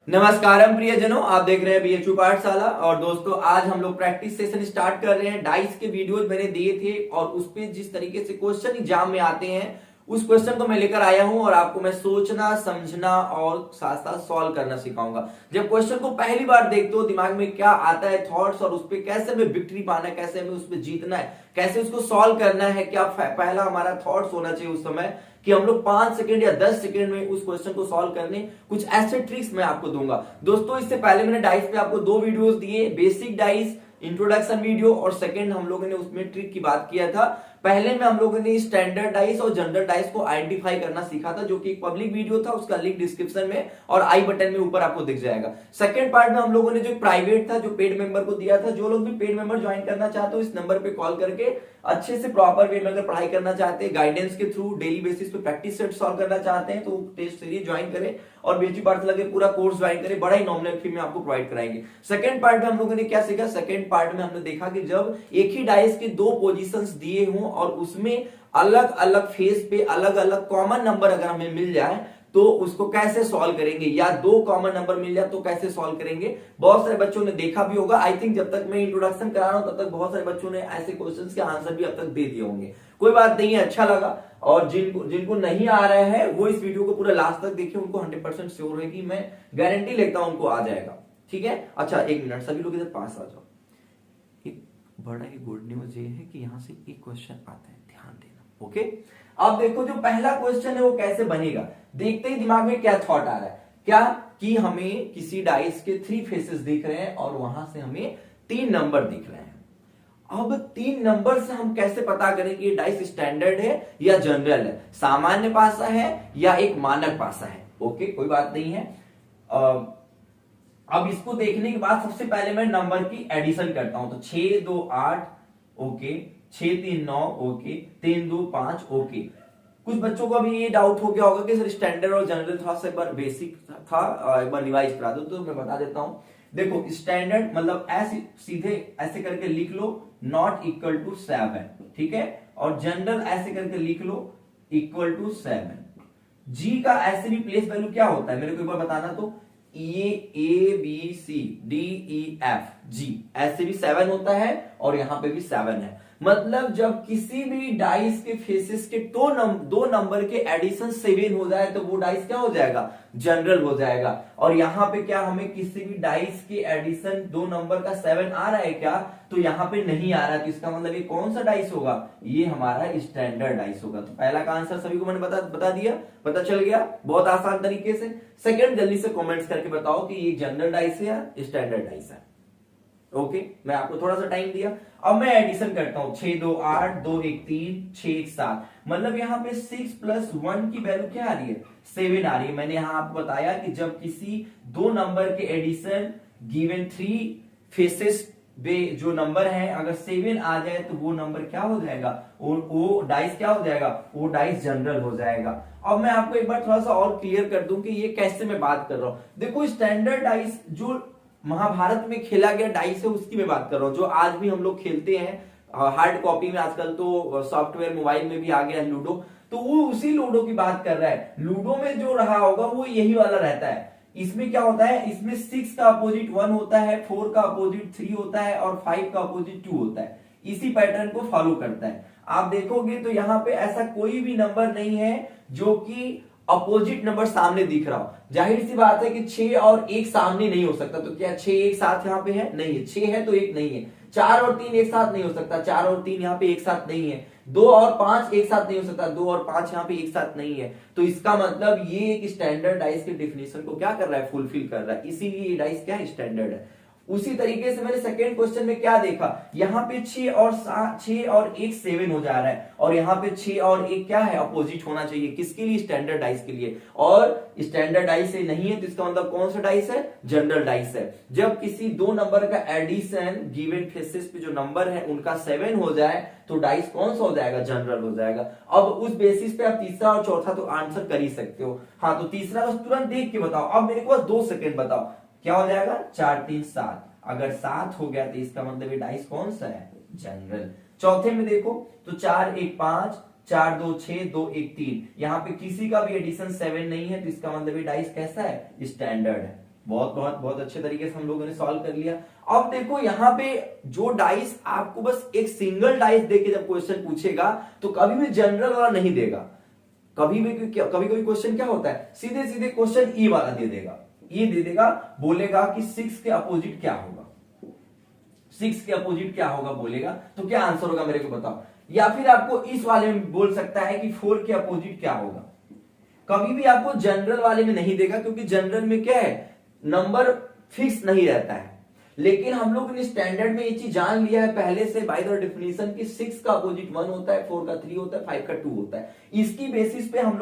नमस्कारम प्रियजनों, आप देख रहे हैं बीएचयू पाठशाला। और दोस्तों, आज हम लोग प्रैक्टिस सेशन स्टार्ट कर रहे हैं। डाइस के वीडियोज मैंने दिए थे और उस पे जिस तरीके से क्वेश्चन एग्जाम में आते हैं उस क्वेश्चन को मैं लेकर आया हूं और आपको मैं सोचना, समझना और साथ साथ सॉल्व करना सिखाऊंगा। जब क्वेश्चन को पहली बार देखते हो दिमाग में क्या आता है थॉट्स, और उस पर कैसे हमें विक्ट्री पाना है, कैसे हमें उस पर जीतना है, कैसे उसको सॉल्व करना है, क्या पहला हमारा थॉट्स होना चाहिए उस समय कि हम लोग 5 सेकंड या 10 सेकंड में उस क्वेश्चन को सॉल्व करने, कुछ ऐसे ट्रिक्स मैं आपको दूंगा। दोस्तों, इससे पहले मैंने डाइस पे आपको 2 वीडियोस दिए, बेसिक डाइस इंट्रोडक्शन वीडियो और सेकंड हम लोगों ने उसमें ट्रिक की बात किया था। पहले में हम लोगों ने स्टैंडर्ड डाइस और जनरल डाइस को आइडेंटिफाई करना सीखा था, जो कि एक पब्लिक वीडियो था, उसका लिंक डिस्क्रिप्शन में और आई बटन में ऊपर आपको दिख जाएगा। सेकंड पार्ट में हम लोगों ने जो प्राइवेट था, जो पेड मेंबर को दिया था, जो लोग भी पेड मेंबर ज्वाइन करना चाहते हो इस नंबर पे कॉल करके अच्छे से प्रॉपर वे में अगर पढ़ाई करना चाहते हैं, गाइडेंस के थ्रू डेली बेसिस पे प्रैक्टिस सेट सॉल्व करना चाहते हैं, तो टेस्ट सीरीज ज्वाइन करें और बीएचयू पाठशाला के पूरा कोर्स ज्वाइन करें। बड़ा ही नॉमिनल फी में आपको प्रोवाइड कराएंगे। सेकंड पार्ट में हम लोगों ने क्या सीखा? सेकंड पार्ट में हमने देखा कि जब एक ही डाइस के 2 पोजीशंस दिए हों और उसमें अलग अलग फेस पे अलग अलग कॉमन नंबर अगर हमें मिल जाए तो उसको कैसे सॉल्व करेंगे, या 2 कॉमन नंबर मिल जाए तो कैसे सॉल्व करेंगे। बहुत सारे बच्चों ने देखा भी होगा। आई थिंक जब तक मैं इंट्रोडक्शन करा रहा हूं तब तक बहुत सारे बच्चों ने ऐसे क्वेश्चंस के आंसर भी अब तक दे दिए होंगे। कोई बात नहीं है, अच्छा लगा। और जिनको नहीं आ रहा है वो इस वीडियो को पूरा लास्ट तक देखिए, उनको 100% श्योर है कि मैं गारंटी लेता हूं उनको आ जाएगा। ठीक है, अच्छा 1 मिनट, सभी लोग इधर पास आ जाओ। एक बड़ा ही गुड न्यूज ये है कि यहां से एक क्वेश्चन आता है, ध्यान देना। ओके, अब देखो जो पहला क्वेश्चन है वो कैसे बनेगा। देखते ही दिमाग में क्या थॉट आ रहा है, क्या कि हमें किसी डाइस के 3 फेसेस दिख रहे हैं और वहां से हमें 3 नंबर दिख रहे हैं। अब 3 नंबर से हम कैसे पता करें कि ये डाइस स्टैंडर्ड है या जनरल है, सामान्य पासा है या एक मानक पासा है। ओके, कोई बात नहीं है। अब इसको देखने के बाद सबसे पहले मैं नंबर की एडिशन करता हूं, तो 6 2 8 ओके, 6 3 9 ओके, 3 2 5 ओके। कुछ बच्चों को अभी ये डाउट हो गया होगा कि सर स्टैंडर्ड और जनरल थोड़ा सा एक बार बेसिक था, एक बार रिवाइज करा दो, तो मैं बता देता हूं। देखो, स्टैंडर्ड मतलब ऐसे सीधे ऐसे करके लिख लो, नॉट इक्वल टू 7, ठीक है। और जनरल ऐसे करके लिख लो, इक्वल टू 7। जी का ऐसे भी प्लेस वैल्यू क्या होता है मेरे को एक बार बताना। तो ये A B C D E F G ऐसे भी 7 होता है और यहां पे भी 7 है। मतलब जब किसी भी डाइस के फेसेस के 2 नंबर के एडिशन 7 हो जाए तो वो डाइस क्या हो जाएगा? जनरल हो जाएगा। और यहां पे क्या हमें किसी भी डाइस के एडिशन 2 नंबर का 7 आ रहा है क्या? तो यहां पे नहीं आ रहा, तो इसका मतलब ये कौन सा डाइस होगा? ये हमारा स्टैंडर्ड डाइस होगा। तो पहला का आंसर सभी को मैंने बता दिया, पता चल गया बहुत आसान तरीके से। सेकंड, जल्दी से कमेंट्स करके बताओ कि ये जनरल डाइस है या स्टैंडर्ड डाइस है। ओके, मैं आपको थोड़ा सा टाइम दिया। अब मैं एडिशन करता हूं, 6 2 8 2 1 3 6 1 7। मतलब यहां पे 6 प्लस 1 की वैल्यू क्या आ रही है? 7 आ रही है। मैंने यहां आपको बताया कि जब किसी 2 नंबर के एडिशन गिवन 3 फेसेस वे जो नंबर है अगर 7 आ जाए तो वो नंबर क्या हो जाएगा? वो डाइस क्या हो जाएगा? वो डाइस जनरल हो जाएगा। अब मैं आपको एक बार थोड़ा सा और क्लियर कर दूं कि ये कैसे मैं बात कर रहा हूं। देखो, स्टैंडर्ड डाइस जो महाभारत में खेला गया डाइस है उसकी मैं बात कर रहा हूं, जो आज भी हम लोग खेलते हैं हार्ड कॉपी में। आजकल तो सॉफ्टवेयर मोबाइल में भी आ गया है लूडो, तो वो उसी लूडो की बात कर रहा है। लूडो में जो रहा होगा वो यही वाला रहता है। इसमें क्या होता है? इसमें 6 का अपोजिट 1 होता है, 4 का अपोजिट 3 होता है और 5 का अपोजिट 2 होता है। इसी पैटर्न को फॉलो करता है। आप देखोगे तो यहाँ पे ऐसा कोई भी नंबर नहीं है जो कि अपोजिट नंबर सामने दिख रहा हो। जाहिर सी बात है कि 6 और 1 सामने नहीं हो सकता, तो क्या 6 एक साथ यहाँ पे है? नहीं है। 6 है तो 1 नहीं है। 4 और 3 एक साथ नहीं हो सकता, 4 और 3 यहाँ पे एक साथ नहीं है। 2 और 5 एक साथ नहीं हो सकता, 2 और 5 यहाँ पे एक साथ नहीं है। तो इसका मतलब ये एक स्टैंडर्ड डाइस के डेफिनेशन को क्या कर रहा है? फुलफिल कर रहा है। इसीलिए ये डाइस क्या है? स्टैंडर्ड है। उसी तरीके से मैंने सेकेंड क्वेश्चन में क्या देखा, यहां पे 6 और 1 7 हो जा रहा है, और यहां पे 6 और 1 क्या है? अपोजिट होना चाहिए। किसके लिए? स्टैंडर्ड डाइस के लिए। और स्टैंडर्ड डाइस से नहीं है तो इसका मतलब कौन सा डाइस है? जनरल डाइस है। जब किसी 2 नंबर का एडिशन गिवन फेसेस पे जो नंबर है उनका 7 हो जाए तो डाइस कौन सा हो जाएगा? जनरल हो जाएगा। अब उस बेसिस पे आप तीसरा और चौथा तो आंसर कर ही सकते हो। हाँ, तो तीसरा बस तुरंत देख के बताओ। अब मेरे को 2 सेकेंड बताओ क्या हो जाएगा? 4 3 7। अगर 7 हो गया तो इसका मतलब ये डाइस कौन सा है? जनरल। चौथे में देखो तो 4 1 5, 4 2 6, 2 1 3। यहां पे किसी का भी एडिशन 7 नहीं है तो इसका मतलब ये डाइस कैसा है? स्टैंडर्ड है। बहुत बहुत बहुत अच्छे तरीके से हम लोगों ने सॉल्व कर लिया। अब देखो यहाँ पे जो डाइस आपको बस एक सिंगल डाइस देके जब क्वेश्चन पूछेगा तो कभी भी जनरल वाला नहीं देगा। कभी कभी क्वेश्चन क्या होता है, सीधे सीधे क्वेश्चन ई वाला दे देगा, ये दे देगा, बोलेगा कि 6 के अपोजिट क्या होगा, 6 के अपोजिट क्या होगा बोलेगा, तो क्या आंसर होगा मेरे को बताओ। या फिर आपको इस वाले में बोल सकता है कि 4 के अपोजिट क्या होगा। कभी भी आपको जनरल वाले में नहीं देगा, क्योंकि जनरल में क्या है, नंबर फिक्स नहीं रहता है। लेकिन हम लोग ने स्टैंडर्ड में ये चीज जान लिया है पहले से बाय द डेफिनेशन कि 6 का अपोजिट 1 होता है, 4 का 3 होता है, 5 का 2 होता है। इसकी बेसिस पे हम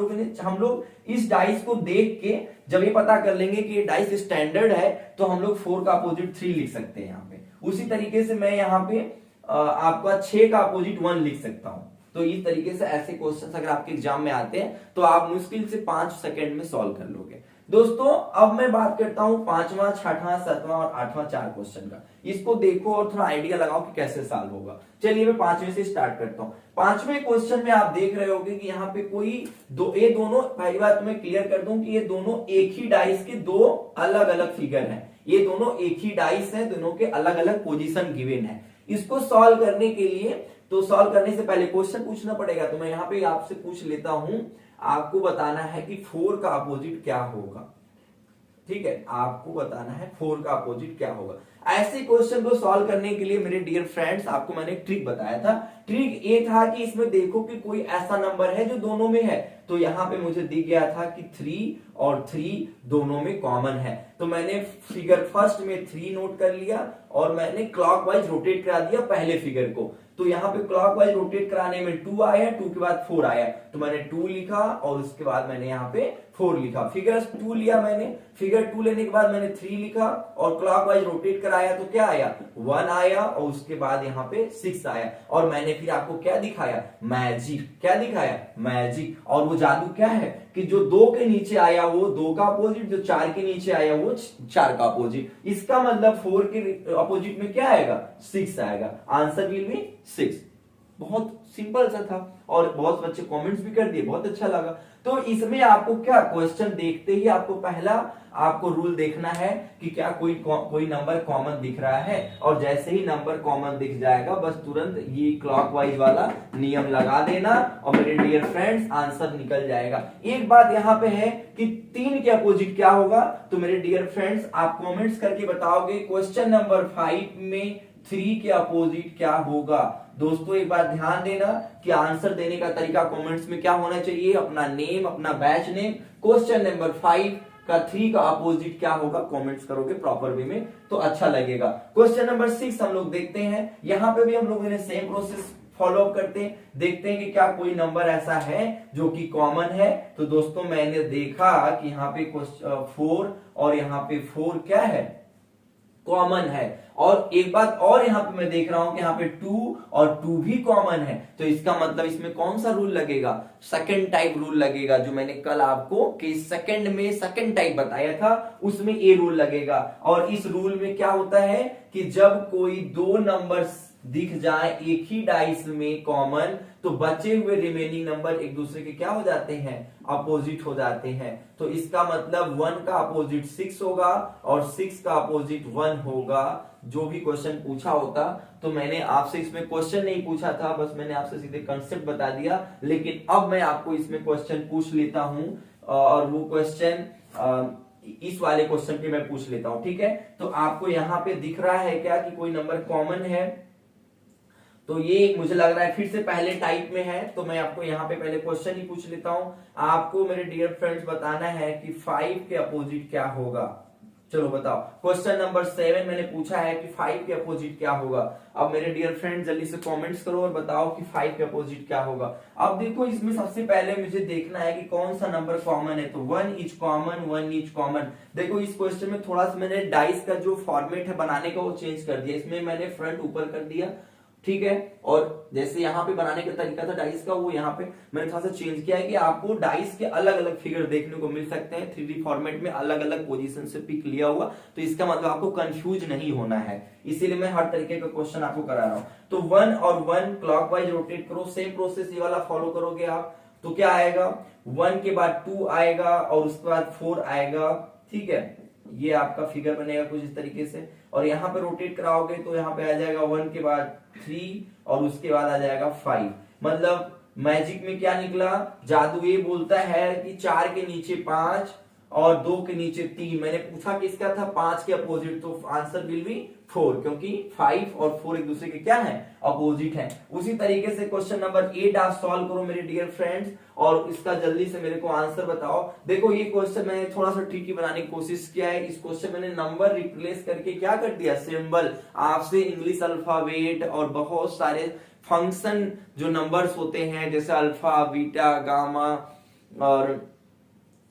लोग इस डाइस को देख के जब ये पता कर लेंगे कि ये डाइस स्टैंडर्ड है तो हम लोग 4 का अपोजिट 3 लिख सकते हैं यहाँ पे। उसी तरीके से मैं यहाँ पे आपका 6 का अपोजिट 1 लिख सकता हूं। तो इस तरीके से ऐसे क्वेश्चंस अगर आपके एग्जाम में आते हैं तो आप मुश्किल से 5 सेकंड में सॉल्व कर लोगे। दोस्तों अब मैं बात करता हूं 5वां, 6वां, 7वां और 8वां 4 क्वेश्चन का। इसको देखो और थोड़ा आइडिया लगाओ कि कैसे सॉल्व होगा। चलिए मैं 5वें से स्टार्ट करता हूं। 5वें क्वेश्चन में आप देख रहे होगे कि यहाँ पे कोई ये दोनों, पहली बात तो मैं क्लियर कर दूं कि ये दोनों एक ही डाइस के दो अलग अलग फिगर हैं। ये दोनों एक ही डाइस हैं, दोनों के अलग अलग पोजीशन गिवन है। इसको सॉल्व करने के लिए, तो सॉल्व करने से पहले क्वेश्चन पूछना पड़ेगा। तो मैं यहाँ पे आपसे पूछ लेता हूं, आपको बताना है कि 4 का अपोजिट क्या होगा। ठीक है, आपको बताना है 4 का अपोजिट क्या होगा। ऐसे क्वेश्चन को सॉल्व करने के लिए मेरे डियर फ्रेंड्स आपको मैंने एक ट्रिक बताया था। ट्रिक ये था कि इसमें देखो कि कोई ऐसा नंबर है जो दोनों में है। तो यहाँ पे मुझे दिख गया था कि 3 और 3 दोनों में कॉमन है। तो मैंने फिगर फर्स्ट में 3 नोट कर लिया और मैंने क्लॉकवाइज रोटेट करा दिया पहले फिगर को। तो यहाँ पे क्लॉकवाइज रोटेट कराने में 2 आया, 2 के बाद 4 आया, तो मैंने 2 लिखा और उसके बाद मैंने यहाँ पे 4 लिखा। फिगर 2 लिया मैंने, फिगर 2 लेने के बाद मैंने 3 लिखा और क्लॉकवाइज रोटेट कराया तो क्या आया, 1 आया और उसके बाद यहाँ पे 6 आया। और मैंने फिर आपको क्या दिखाया, मैजिक। क्या दिखाया, मैजिक। और वो जादू क्या है कि जो 2 के नीचे आया वो 2 का अपोजिट, जो 4 के नीचे आया वो 4 का अपोजिट। इसका मतलब 4 के अपोजिट में क्या आएगा, 6 आएगा। Answer will be 6। बहुत सिंपल सा था और बहुत बच्चे कमेंट्स भी कर दिए, बहुत अच्छा लगा। तो इसमें आपको क्या, क्वेश्चन देखते ही आपको पहला आपको रूल देखना है कि क्या कोई नंबर कॉमन दिख रहा है। और जैसे ही नंबर कॉमन दिख जाएगा बस तुरंत ये क्लॉकवाइज वाला नियम लगा देना और मेरे डियर फ्रेंड्स आंसर निकल जाएगा। एक बात यहाँ पे है कि 3 के अपोजिट क्या होगा, तो मेरे डियर फ्रेंड्स आप कॉमेंट्स करके बताओगे क्वेश्चन नंबर 5 में 3 के अपोजिट क्या होगा। दोस्तों एक बार ध्यान देना कि आंसर देने का तरीका कमेंट्स में क्या होना चाहिए, अपना नेम, अपना बैच नेम, क्वेश्चन नंबर 5 का 3 का अपोजिट क्या होगा, कमेंट्स करोगे प्रॉपर वे में तो अच्छा लगेगा। क्वेश्चन नंबर 6 हम लोग देखते हैं। यहाँ पे भी हम लोगों ने सेम प्रोसेस फॉलो अप करते हैं, देखते हैं कि क्या कोई नंबर ऐसा है जो कि कॉमन है। तो दोस्तों मैंने देखा कि यहाँ पे 4 और यहाँ पे 4 क्या है, कॉमन है। और एक बात और यहाँ पे मैं देख रहा हूं कि यहाँ पे 2 और 2 भी कॉमन है। तो इसका मतलब इसमें कौन सा रूल लगेगा, सेकंड टाइप रूल लगेगा, जो मैंने कल आपको कि सेकंड में सेकंड टाइप बताया था उसमें ये रूल लगेगा। और इस रूल में क्या होता है कि जब कोई 2 नंबर्स दिख जाए एक ही डाइस में कॉमन, तो बचे हुए रिमेनिंग नंबर एक दूसरे के क्या हो जाते हैं, अपोजिट हो जाते हैं। तो इसका मतलब 1 का अपोजिट 6 होगा और 6 का अपोजिट 1 होगा। जो भी क्वेश्चन पूछा होता, तो मैंने आपसे इसमें क्वेश्चन नहीं पूछा था, बस मैंने आपसे सीधे कंसेप्ट बता दिया। लेकिन अब मैं आपको इसमें क्वेश्चन पूछ लेता हूं और वो क्वेश्चन इस वाले क्वेश्चन पे मैं पूछ लेता हूं, ठीक है। तो आपको यहाँ पे दिख रहा है क्या कि कोई नंबर कॉमन है, तो ये मुझे लग रहा है फिर से पहले टाइप में है। तो मैं आपको यहाँ पे पहले क्वेश्चन ही पूछ लेता हूं। आपको मेरे डियर फ्रेंड्स बताना है कि 5 के अपोजिट क्या होगा। चलो बताओ, क्वेश्चन नंबर 7 मैंने पूछा है कि 5 के अपोजिट क्या होगा। अब मेरे डियर फ्रेंड्स जल्दी से कमेंट्स करो और बताओ कि 5 के अपोजिट क्या होगा। अब देखो इसमें सबसे पहले मुझे देखना है कि कौन सा नंबर कॉमन है। तो 1 इज कॉमन, 1 इज कॉमन। देखो इस क्वेश्चन में थोड़ा सा मैंने डाइस का जो फॉर्मेट है बनाने का वो चेंज कर दिया। इसमें मैंने फ्रंट ऊपर कर दिया, ठीक है। और जैसे यहाँ पे बनाने का तरीका था डाइस का, वो यहाँ पे मैंने थोड़ा सा चेंज किया है कि आपको डाइस के अलग अलग फिगर देखने को मिल सकते हैं 3D फॉर्मेट में, अलग अलग पोजीशन से पिक लिया हुआ। तो इसका मतलब आपको कंफ्यूज नहीं होना है, इसीलिए मैं हर तरीके का क्वेश्चन आपको करा रहा हूं। तो 1 और 1 क्लॉकवाइज रोटेट करो, सेम प्रोसेस ये वाला फॉलो करोगे आप। तो क्या आएगा, 1 के बाद 2 आएगा और उसके बाद 4 आएगा, ठीक है। ये आपका फिगर बनेगा कुछ इस तरीके से, और यहाँ पे रोटेट कराओगे तो यहाँ पे आ जाएगा 1 के बाद 3 और उसके बाद आ जाएगा 5। मतलब मैजिक में क्या निकला, जादू ये बोलता है कि 4 के नीचे 5 और 2 के नीचे 3। मैंने पूछा किसका था, 5 के अपोजिट, तो आंसर विल बी 4, क्योंकि 5 और 4 एक दूसरे के क्या है, अपोजिट है। उसी तरीके से क्वेश्चन नंबर 8 आप सॉल्व करो मेरे डियर फ्रेंड्स, और इसका जल्दी से मेरे को आंसर बताओ। देखो ये क्वेश्चन मैंने थोड़ा सा ट्रिकी बनाने की कोशिश किया है। इस क्वेश्चन मैंने नंबर रिप्लेस करके क्या कर दिया, सिंबल। आपसे इंग्लिश अल्फाबेट और बहुत सारे फंक्शन जो नंबर्स होते हैं जैसे अल्फा, बीटा, गामा और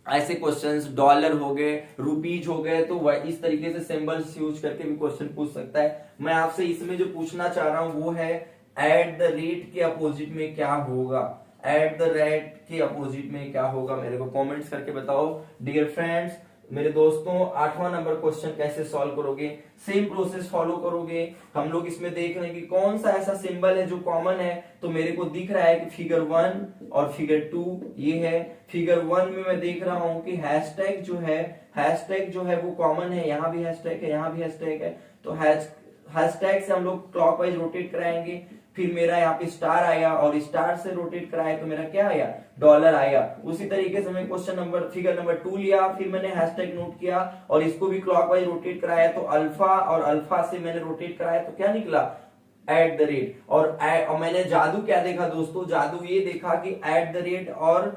ऐसे क्वेश्चंस, डॉलर हो गए, रुपीज हो गए, तो इस तरीके से सिंबल्स यूज करके भी क्वेश्चन पूछ सकता है। मैं आपसे इसमें जो पूछना चाह रहा हूं वो है एट द रेट के अपोजिट में क्या होगा, एट द रेट के अपोजिट में क्या होगा, मेरे को कमेंट्स करके बताओ डियर फ्रेंड्स। मेरे दोस्तों 8वां नंबर क्वेश्चन कैसे सॉल्व करोगे, सेम प्रोसेस फॉलो करोगे। हम लोग इसमें देख रहे हैं कि कौन सा ऐसा सिंबल है जो कॉमन है, तो मेरे को दिख रहा है कि फिगर 1 और फिगर 2 ये है। फिगर 1 में मैं देख रहा हूं कि हैशटैग जो है वो कॉमन है, यहाँ भी हैशटैग है, यहाँ भी हैशटैग है, तो हैशटैग से हम लोग क्लॉकवाइज रोटेट कराएंगे। फिर मेरा यहाँ पे स्टार आया और स्टार से रोटेट कराया तो मेरा क्या आया, डॉलर आया। उसी तरीके से मैं क्वेश्चन नंबर फिगर नंबर 2 लिया, फिर मैंने हैशटैग नोट किया और इसको भी क्लॉकवाइज रोटेट कराया, तो अल्फा और अल्फा से मैंने रोटेट कराया तो क्या निकला, एट द रेट। और मैंने जादू क्या देखा दोस्तों, जादू ये देखा कि एट द रेट और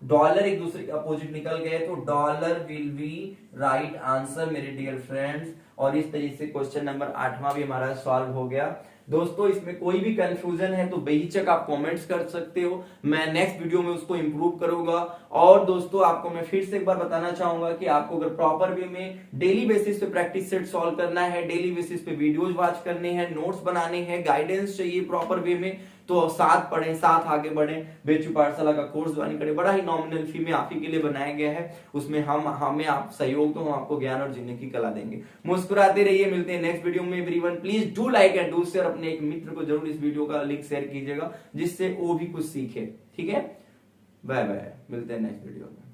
डॉलर एक दूसरे के अपोजिट निकल गए, तो dollar will be right answer मेरे डियर फ्रेंड्स। और इस तरीके से क्वेश्चन नंबर 8वां भी हमारा सॉल्व हो गया। दोस्तों इसमें कोई भी कंफ्यूजन है तो बेहिचक आप कमेंट्स कर सकते हो, मैं नेक्स्ट वीडियो में उसको इंप्रूव करूंगा। और दोस्तों आपको मैं फिर से एक बार बताना चाहूंगा कि आपको अगर प्रॉपर वे में डेली बेसिस पे प्रैक्टिस सेट सॉल्व करना है, डेली बेसिस पे वीडियोज वॉच करने हैं, नोट्स बनाने हैं, गाइडेंस चाहिए प्रॉपर वे में, तो साथ पढ़ें, साथ आगे बढ़ें। बेचू पाठशाला का कोर्स ज्वाइन करें, बड़ा ही नॉमिनल फी में आप ही के लिए बनाया गया है। उसमें हमें आप सहयोग तो हम आपको ज्ञान और जीने की कला देंगे। मुस्कुराते रहिए, मिलते हैं नेक्स्ट वीडियो में। Everyone please do like and do share, अपने एक मित्र को जरूर इस वीडियो का लिंक शेयर कीजिएगा जिससे वो भी कुछ सीखे। ठीक है, बाय बाय, मिलते हैं नेक्स्ट वीडियो में।